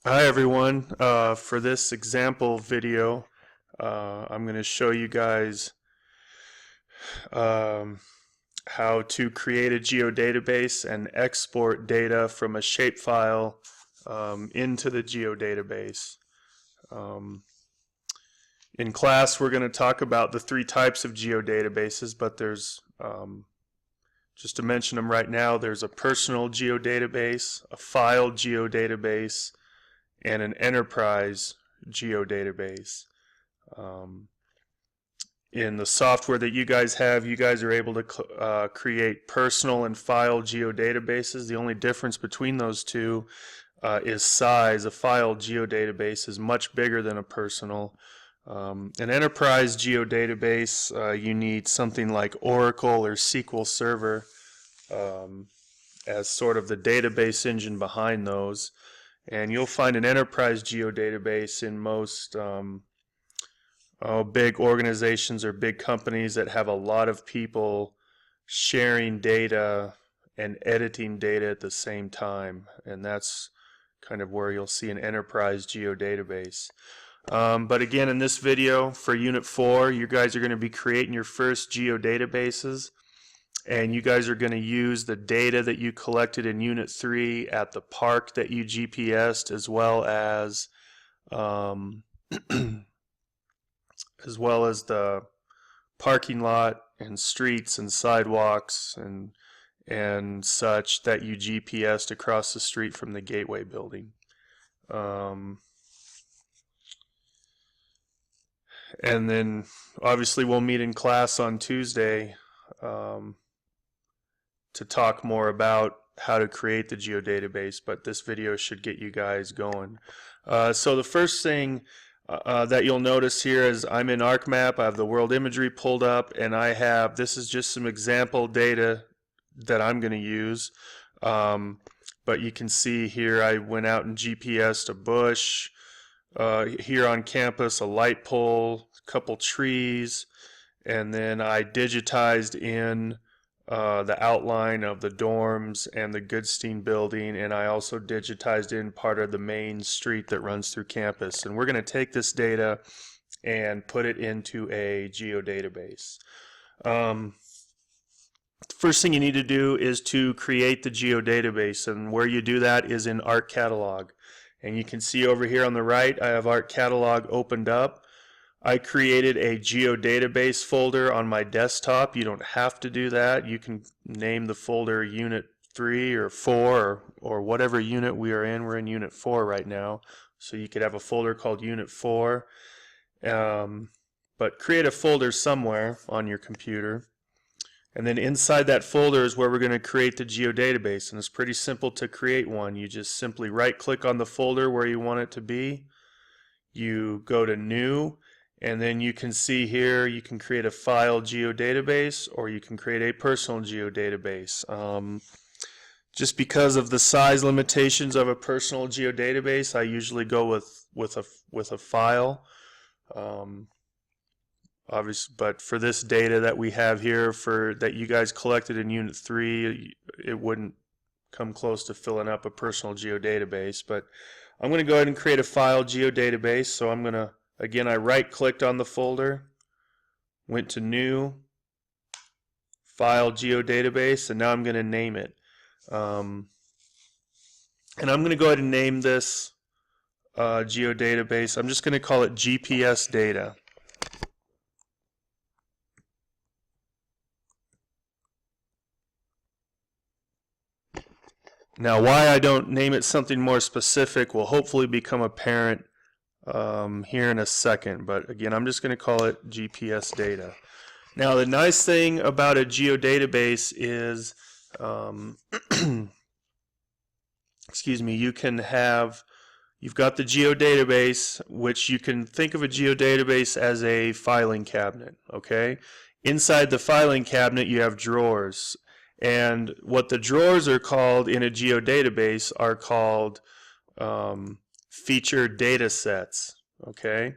Hi everyone. For this example video, I'm going to show you guys how to create a GeoDatabase and export data from a shapefile into the GeoDatabase. In class, we're going to talk about the three types of GeoDatabases, but there's just to mention them right now, there's a personal GeoDatabase, a file GeoDatabase, and an enterprise GeoDatabase. In the software that you guys have, you guys are able to create personal and file geodatabases. The only difference between those two is size. A file geodatabase is much bigger than a personal. An enterprise geodatabase, you need something like Oracle or SQL Server as sort of the database engine behind those. And you'll find an enterprise geodatabase in most big organizations or big companies that have a lot of people sharing data and editing data at the same time. And that's kind of where you'll see an enterprise geodatabase. But again, in this video for Unit 4, you guys are going to be creating your first geodatabases. And you guys are going to use the data that you collected in Unit 3 at the park that you GPSed, as well as the parking lot and streets and sidewalks and such that you GPSed across the street from the Gateway building. And then obviously we'll meet in class on Tuesday to talk more about how to create the geodatabase, but this video should get you guys going. So the first thing that you'll notice here is I'm in ArcMap. I have the world imagery pulled up, and this is just some example data that I'm going to use. But you can see here I went out and GPSed a bush, here on campus a light pole, a couple trees, and then I digitized in the outline of the dorms and the Goodstein building, and I also digitized in part of the main street that runs through campus. And we're going to take this data and put it into a geodatabase. The first thing you need to do is to create the geodatabase, and where you do that is in ArcCatalog. And you can see over here on the right I have ArcCatalog opened up. I created a GeoDatabase folder on my desktop. You don't have to do that. You can name the folder Unit 3 or 4 or whatever unit we are in. We're in Unit 4 right now. So you could have a folder called Unit 4. But create a folder somewhere on your computer. And then inside that folder is where we're going to create the geodatabase. And it's pretty simple to create one. You just simply right-click on the folder where you want it to be. You go to New. And then you can see here you can create a file geodatabase or you can create a personal geodatabase. Just because of the size limitations of a personal geodatabase, I usually go with a file. Obviously, but for this data that we have here that you guys collected in Unit 3, it wouldn't come close to filling up a personal geodatabase. But I'm going to go ahead and create a file geodatabase. So I'm going to Again, I right-clicked on the folder, went to New, File GeoDatabase, and now I'm going to name it. And I'm going to go ahead and name this geodatabase. I'm just going to call it GPS data. Now, why I don't name it something more specific will hopefully become apparent here in a second, but again, I'm just going to call it GPS data. Now, the nice thing about a geodatabase is, excuse me, you've got the geodatabase, which you can think of a geodatabase as a filing cabinet, okay? Inside the filing cabinet, you have drawers, and what the drawers are called in a geodatabase are called featured data sets, okay?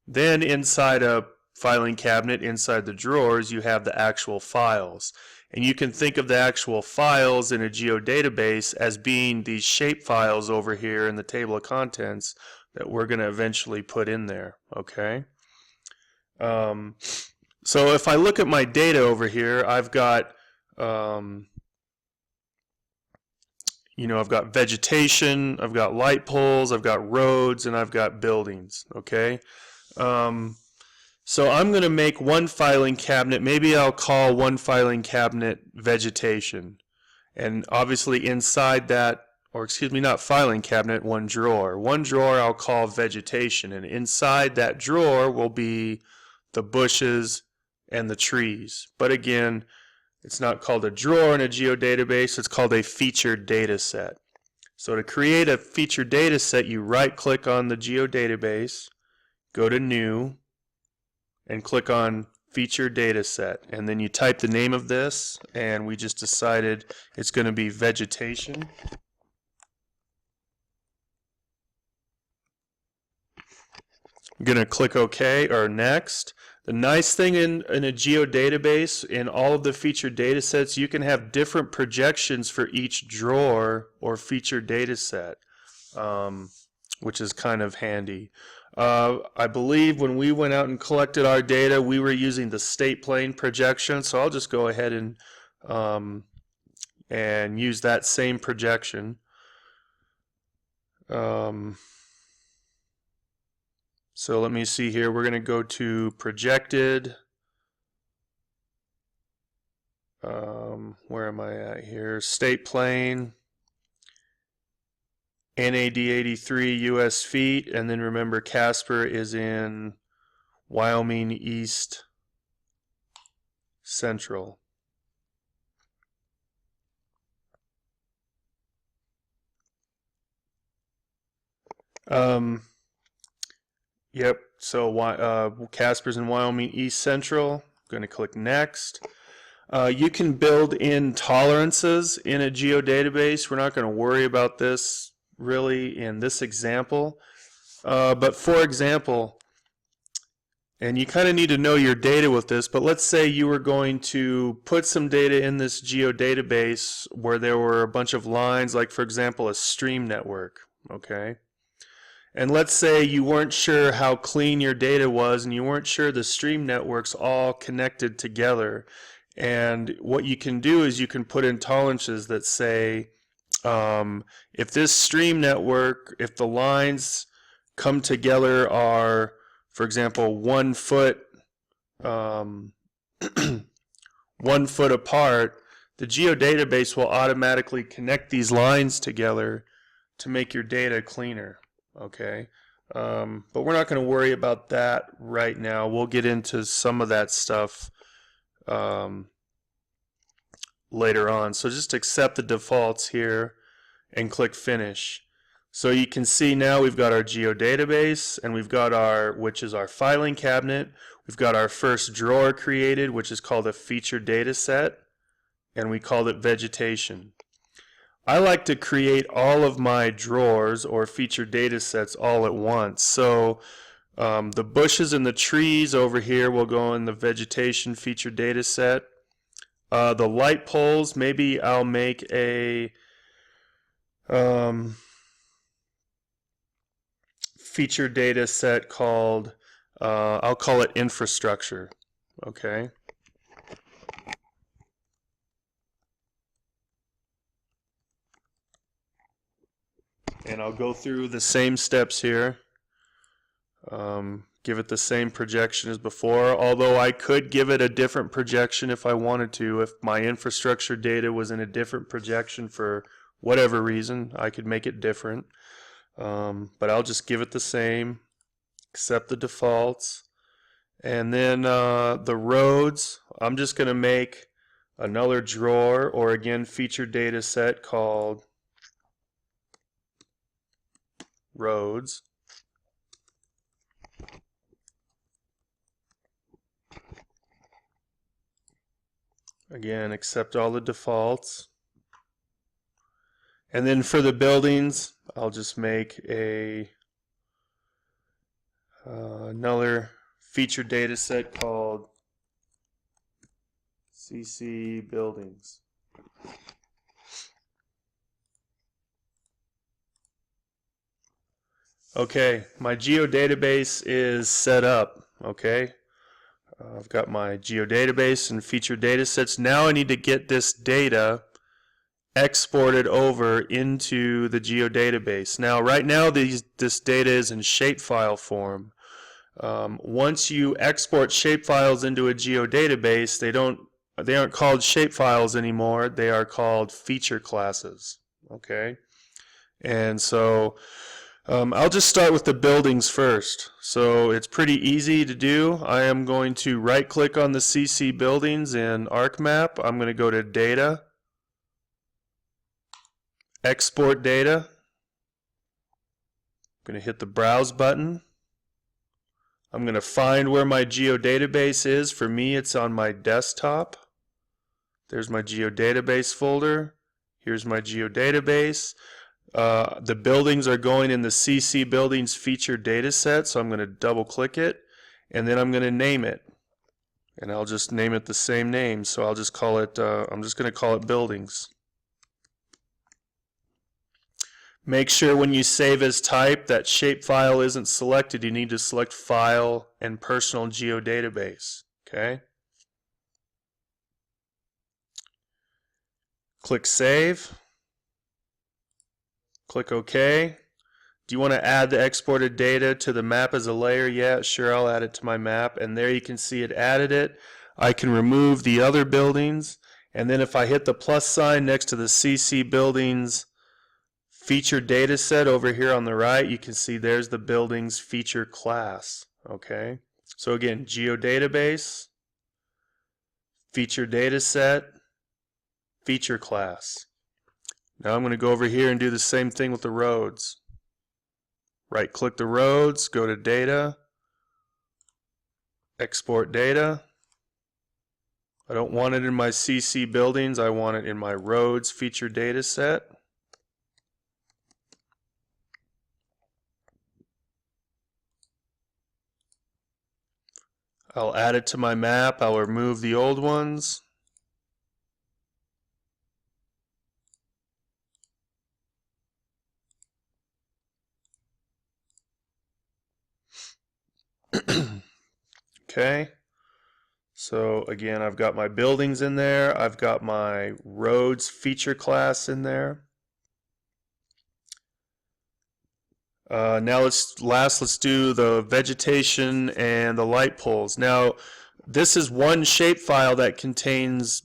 Then inside a filing cabinet, inside the drawers, you have the actual files. And you can think of the actual files in a GeoDatabase as being these shape files over here in the table of contents that we're going to eventually put in there, okay? So if I look at my data over here, I've got I've got vegetation, I've got light poles, I've got roads, and I've got buildings, okay? So I'm going to make one filing cabinet. Maybe I'll call one filing cabinet vegetation. And obviously inside that, or excuse me, not filing cabinet, one drawer. One drawer I'll call vegetation. And inside that drawer will be the bushes and the trees. But again, it's not called a drawer in a GeoDatabase, it's called a featured data set. So to create a featured data set, you right click on the GeoDatabase, go to New, and click on Featured Data Set. And then you type the name of this, and we just decided it's going to be vegetation. I'm going to click OK or Next. The nice thing in a GeoDatabase, in all of the featured data sets, you can have different projections for each drawer or featured data set, which is kind of handy. I believe when we went out and collected our data, we were using the state plane projection, so I'll just go ahead and use that same projection. So let me see here. We're going to go to projected. Where am I at here? State plane. NAD 83 US feet. And then remember, Casper is in Wyoming East Central. Yep, so Casper's in Wyoming East Central. I'm going to click Next. You can build in tolerances in a GeoDatabase. We're not going to worry about this really in this example. But for example, and you kind of need to know your data with this, but let's say you were going to put some data in this GeoDatabase where there were a bunch of lines, like for example a stream network, okay? And let's say you weren't sure how clean your data was and you weren't sure the stream networks all connected together. And what you can do is you can put in tolerances that say if this stream network, if the lines come together are, for example, 1 foot 1 foot apart, the GeoDatabase will automatically connect these lines together to make your data cleaner. Okay, but we're not going to worry about that right now. We'll get into some of that stuff later on. So just accept the defaults here and click Finish. So you can see now we've got our GeoDatabase and we've got our, which is our filing cabinet. We've got our first drawer created, which is called a featured data set, and we called it vegetation. I like to create all of my drawers or featured data sets all at once. So the bushes and the trees over here will go in the vegetation featured data set. The light poles, maybe I'll make a featured data set called, I'll call it infrastructure. Okay. And I'll go through the same steps here. Give it the same projection as before, although I could give it a different projection if I wanted to. If my infrastructure data was in a different projection for whatever reason, I could make it different. But I'll just give it the same, accept the defaults. And then the roads, I'm just going to make another drawer, or again featured data set called roads. Again, accept all the defaults. And then for the buildings, I'll just make a another featured data set called CC buildings. Okay, my GeoDatabase is set up. Okay, I've got my GeoDatabase and featured datasets. Now I need to get this data exported over into the GeoDatabase. Now, right now, this data is in shapefile form. Once you export shapefiles into a GeoDatabase, they aren't called shapefiles anymore. They are called feature classes. Okay, and so I'll just start with the buildings first. So it's pretty easy to do. I am going to right-click on the CC buildings in ArcMap. I'm going to go to Data, Export Data. I'm going to hit the Browse button. I'm going to find where my GeoDatabase is. For me, it's on my desktop. There's my GeoDatabase folder. Here's my GeoDatabase. The buildings are going in the CC Buildings featured dataset, so I'm going to double click it, and then I'm going to name it. And I'll just name it the same name, so I'll just call it, I'm just going to call it Buildings. Make sure when you save as type that shapefile isn't selected. You need to select File and Personal GeoDatabase. Okay? Click Save. Click OK. Do you want to add the exported data to the map as a layer? Yeah, sure, I'll add it to my map. And there you can see it added it. I can remove the other buildings. And then if I hit the plus sign next to the CC Buildings featured data set over here on the right, you can see there's the buildings feature class. Okay, so again, GeoDatabase, feature data set, feature class. Now I'm going to go over here and do the same thing with the roads. Right click the roads, go to Data, Export Data. I don't want it in my CC buildings, I want it in my roads feature data set. I'll add it to my map. I'll remove the old ones. Okay. So again, I've got my buildings in there. I've got my roads feature class in there. Now let's do the vegetation and the light poles. Now this is one shapefile that contains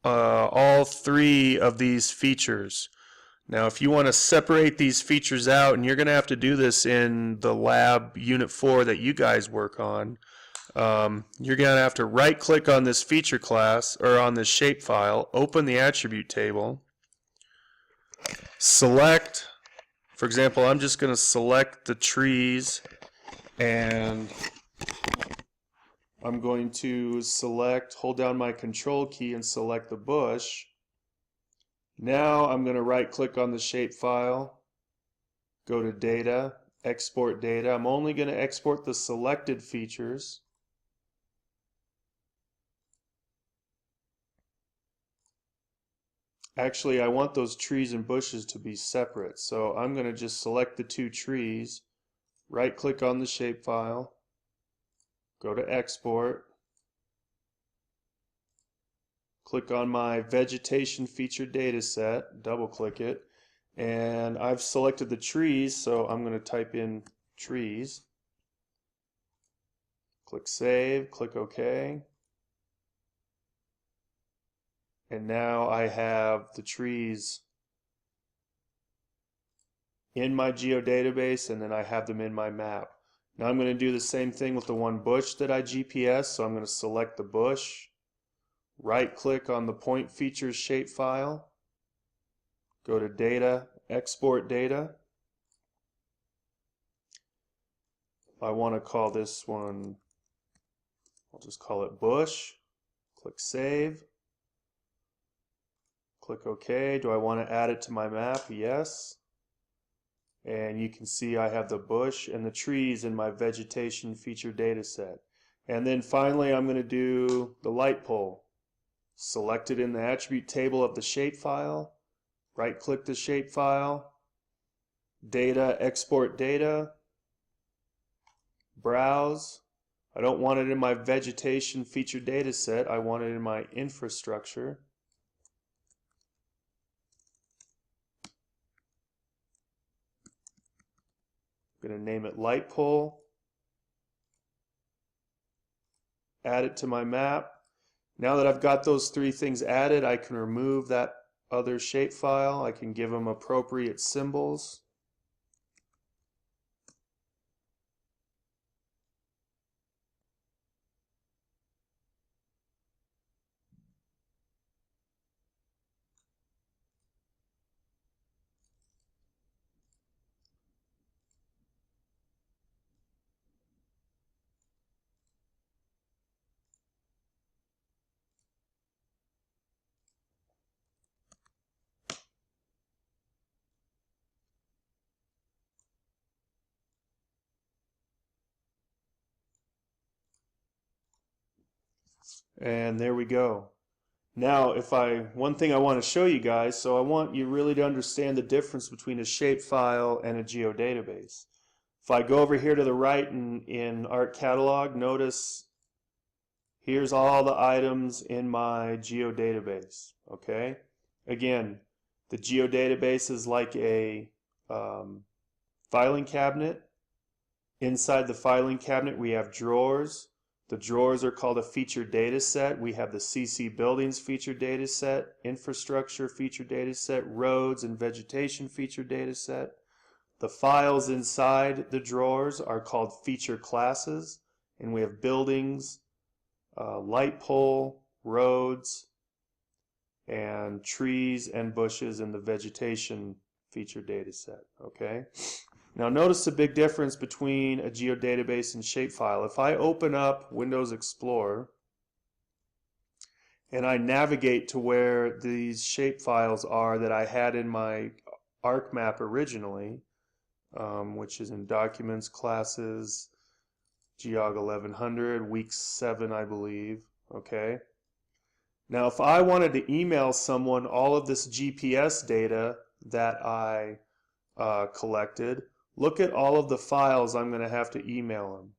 all three of these features. Now if you want to separate these features out, and you're going to have to do this in the lab unit 4 that you guys work on, you're going to have to right click on this feature class or on this shapefile, open the attribute table, select. For example, I'm just going to select the trees, and I'm going to hold down my control key and select the bush. Now I'm going to right click on the shapefile, go to Data, Export Data. I'm only going to export the selected features. Actually, I want those trees and bushes to be separate, so I'm going to just select the two trees, right click on the shapefile, go to Export, click on my vegetation feature data set, double click it, and I've selected the trees, so I'm going to type in trees, click Save, click OK. And now I have the trees in my GeoDatabase, and then I have them in my map. Now I'm going to do the same thing with the one bush that I GPS, so I'm going to select the bush, right click on the point features shapefile, go to Data, Export Data. I want to call this one, I'll just call it bush, click Save. Click OK. Do I want to add it to my map? Yes. And you can see I have the bush and the trees in my vegetation feature data set. And then finally I'm going to do the light pole. select it in the attribute table of the shapefile, right-click the shapefile, data, export data, browse. I don't want it in my vegetation feature data set, I want it in my infrastructure. I'm going to name it light pole. Add it to my map. Now that I've got those three things added, I can remove that other shapefile. I can give them appropriate symbols. And there we go. Now, one thing I want to show you guys, so I want you really to understand the difference between a shapefile and a GeoDatabase. If I go over here to the right in Art Catalog, notice here's all the items in my GeoDatabase, okay? Again, the GeoDatabase is like a filing cabinet. Inside the filing cabinet we have drawers. The drawers are called a feature data set. We have the CC Buildings feature data set, infrastructure feature data set, roads and vegetation feature data set. The files inside the drawers are called feature classes, and we have buildings, light pole, roads, and trees and bushes in the vegetation feature data set, okay? Now notice the big difference between a GeoDatabase and Shapefile. If I open up Windows Explorer and I navigate to where these shapefiles are that I had in my ArcMap originally, which is in Documents, Classes, Geog 1100, Week 7 I believe, okay? Now if I wanted to email someone all of this GPS data that I collected, look at all of the files I'm going to have to email them.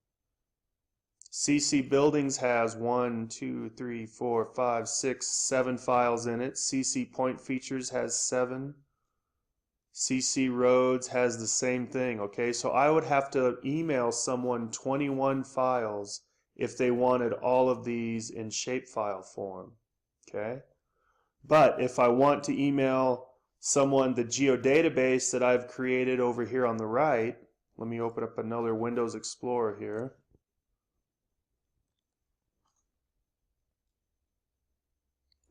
CC Buildings has 1, 2, 3, 4, 5, 6, 7 files in it. CC Point Features has 7. CC Roads has the same thing, okay? So I would have to email someone 21 files if they wanted all of these in shapefile form, okay? But if I want to email someone the GeoDatabase that I've created over here on the right, let me open up another Windows Explorer here.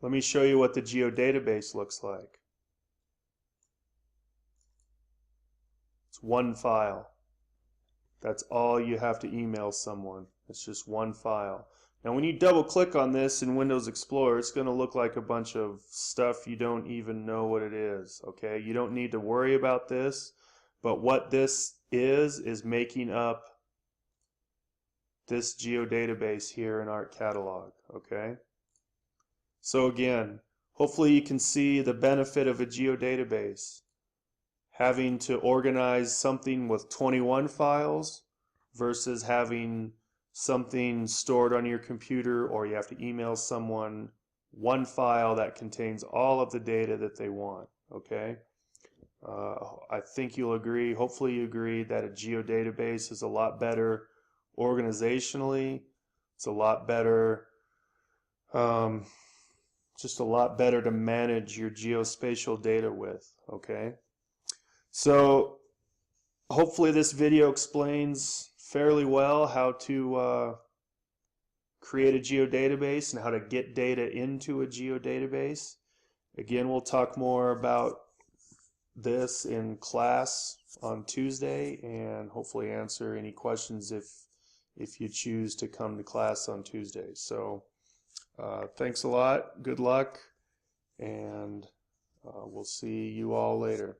Let me show you what the GeoDatabase looks like. It's one file. That's all you have to email someone. It's just one file. Now when you double click on this in Windows Explorer, it's going to look like a bunch of stuff you don't even know what it is, okay? You don't need to worry about this, but what this is making up this GeoDatabase here in Art Catalog, okay? So again, hopefully you can see the benefit of a GeoDatabase. Having to organize something with 21 files versus having something stored on your computer, or you have to email someone one file that contains all of the data that they want, okay? I think you'll agree, hopefully you agree, that a GeoDatabase is a lot better organizationally. It's a lot better, just a lot better to manage your geospatial data with, okay? So hopefully this video explains fairly well how to create a GeoDatabase and how to get data into a GeoDatabase. Again, we'll talk more about this in class on Tuesday and hopefully answer any questions if you choose to come to class on Tuesday. So thanks a lot, good luck, and we'll see you all later.